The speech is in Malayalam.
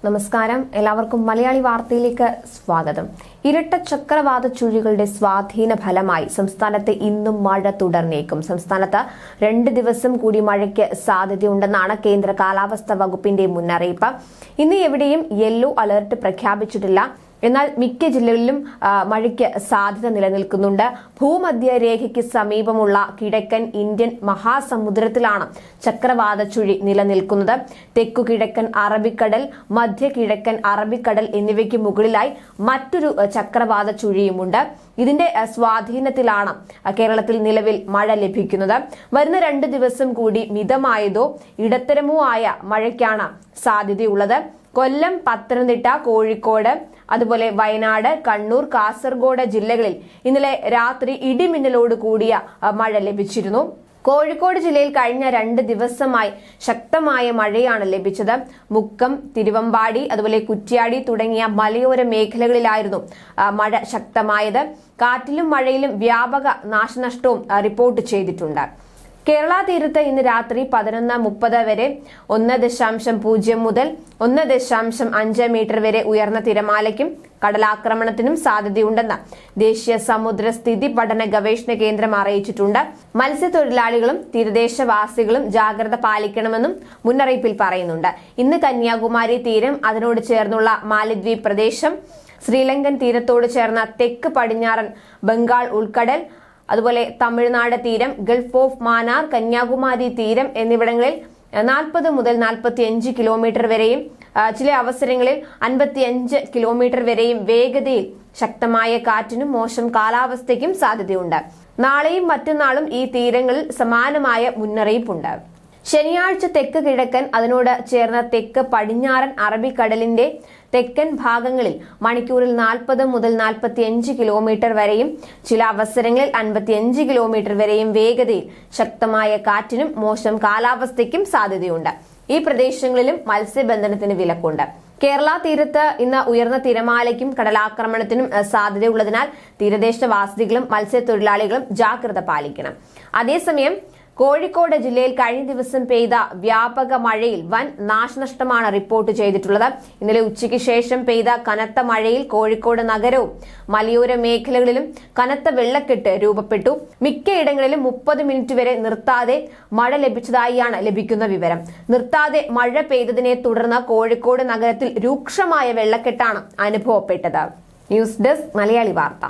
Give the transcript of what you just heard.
നമസ്കാരം, എല്ലാവർക്കും മലയാളി വാർത്തയിലേക്ക് സ്വാഗതം. ഇരട്ട ചക്രവാത ചുഴികളുടെ സ്വാധീന ഫലമായി സംസ്ഥാനത്ത് ഇന്നും മഴ തുടർന്നേക്കും. സംസ്ഥാനത്ത് 2 ദിവസം കൂടി മഴയ്ക്ക് സാധ്യതയുണ്ടെന്നാണ് കേന്ദ്ര കാലാവസ്ഥാ വകുപ്പിന്റെ മുന്നറിയിപ്പ്. ഇന്ന് എവിടെയും യെല്ലോ അലർട്ട് പ്രഖ്യാപിച്ചിട്ടില്ല. എന്നാൽ മിക്ക ജില്ലകളിലും മഴയ്ക്ക് സാധ്യത നിലനിൽക്കുന്നുണ്ട്. ഭൂമധ്യരേഖയ്ക്ക് സമീപമുള്ള കിഴക്കൻ ഇന്ത്യൻ മഹാസമുദ്രത്തിലാണ് ചക്രവാത ചുഴി നിലനിൽക്കുന്നത്. തെക്കുകിഴക്കൻ അറബിക്കടൽ, മധ്യ കിഴക്കൻ അറബിക്കടൽ എന്നിവയ്ക്ക് മുകളിലായി മറ്റൊരു ചക്രവാത ചുഴിയുമുണ്ട്. ഇതിന്റെ സ്വാധീനത്തിലാണ് കേരളത്തിൽ നിലവിൽ മഴ ലഭിക്കുന്നത്. വരുന്ന 2 ദിവസം കൂടി മിതമായതോ ഇടത്തരമോ ആയ മഴയ്ക്കാണ് സാധ്യതയുള്ളത്. കൊല്ലം, പത്തനംതിട്ട, കോഴിക്കോട്, അതുപോലെ വയനാട്, കണ്ണൂർ, കാസർഗോഡ് ജില്ലകളിൽ ഇന്നലെ രാത്രി ഇടിമിന്നലോട് കൂടിയ മഴ ലഭിച്ചിരുന്നു. കോഴിക്കോട് ജില്ലയിൽ കഴിഞ്ഞ 2 ദിവസമായി ശക്തമായ മഴയാണ് ലഭിച്ചത്. മുക്കം, തിരുവമ്പാടി, അതുപോലെ കുറ്റ്യാടി തുടങ്ങിയ മലയോര മേഖലകളിലായിരുന്നു മഴ ശക്തമായത്. കാറ്റിലും മഴയിലും വ്യാപക നാശനഷ്ടവും റിപ്പോർട്ട് ചെയ്തിട്ടുണ്ട്. കേരള തീരത്ത് ഇന്ന് രാത്രി 11:30 വരെ 1.0 മുതൽ 1.5 മീറ്റർ വരെ ഉയർന്ന തിരമാലയ്ക്കും കടലാക്രമണത്തിനും സാധ്യതയുണ്ടെന്ന് ദേശീയ സമുദ്ര സ്ഥിതി പഠന ഗവേഷണ കേന്ദ്രം അറിയിച്ചിട്ടുണ്ട്. മത്സ്യത്തൊഴിലാളികളും തീരദേശവാസികളും ജാഗ്രത പാലിക്കണമെന്നും മുന്നറിയിപ്പിൽ പറയുന്നുണ്ട്. ഇന്ന് കന്യാകുമാരി തീരം, അതിനോട് ചേർന്നുള്ള മാലദ്വീപ് പ്രദേശം, ശ്രീലങ്കൻ തീരത്തോട് ചേർന്ന തെക്ക് പടിഞ്ഞാറൻ ബംഗാൾ ഉൾക്കടൽ, അതുപോലെ തമിഴ്നാട് തീരം, ഗൾഫ് ഓഫ് മാന്നാർ, കന്യാകുമാരി തീരം എന്നിവിടങ്ങളിൽ 40 മുതൽ 45 കിലോമീറ്റർ വരെയും ചില അവസരങ്ങളിൽ 55 കിലോമീറ്റർ വരെയും വേഗതയിൽ ശക്തമായ കാറ്റിനും മോശം കാലാവസ്ഥയ്ക്കും സാധ്യതയുണ്ട്. നാളെയും മറ്റന്നാളും ഈ തീരങ്ങളിൽ സമാനമായ മുന്നറിയിപ്പുണ്ട്. ശനിയാഴ്ച തെക്ക് കിഴക്കൻ, അതിനോട് ചേർന്ന തെക്ക് പടിഞ്ഞാറൻ അറബിക്കടലിന്റെ തെക്കൻ ഭാഗങ്ങളിൽ മണിക്കൂറിൽ 40 മുതൽ 45 കിലോമീറ്റർ വരെയും ചില അവസരങ്ങളിൽ 55 കിലോമീറ്റർ വരെയും വേഗതയിൽ ശക്തമായ കാറ്റിനും മോശം കാലാവസ്ഥയ്ക്കും സാധ്യതയുണ്ട്. ഈ പ്രദേശങ്ങളിലും മത്സ്യബന്ധനത്തിന് വിലക്കുണ്ട്. കേരള തീരത്ത് ഇന്ന് ഉയർന്ന തിരമാലയ്ക്കും കടലാക്രമണത്തിനും സാധ്യതയുള്ളതിനാൽ തീരദേശവാസികളും മത്സ്യത്തൊഴിലാളികളും ജാഗ്രത പാലിക്കണം. അതേസമയം കോഴിക്കോട് ജില്ലയിൽ കഴിഞ്ഞ ദിവസം പെയ്ത വ്യാപക മഴയിൽ വൻ നാശനഷ്ടമാണ് റിപ്പോർട്ട് ചെയ്തിട്ടുള്ളത്. ഇന്നലെ ഉച്ചയ്ക്ക് ശേഷം പെയ്ത കനത്ത മഴയിൽ കോഴിക്കോട് നഗരവും മലയോര മേഖലകളിലും കനത്ത വെള്ളക്കെട്ട് രൂപപ്പെട്ടു. മിക്കയിടങ്ങളിലും 30 മിനിറ്റ് വരെ നിർത്താതെ മഴ ലഭിച്ചതായാണ് ലഭിക്കുന്ന വിവരം. നിർത്താതെ മഴ പെയ്തതിനെ തുടർന്ന് കോഴിക്കോട് നഗരത്തിൽ രൂക്ഷമായ വെള്ളക്കെട്ടാണ് അനുഭവപ്പെട്ടത്. ന്യൂസ് ഡെസ്ക്, മലയാളി വാർത്ത.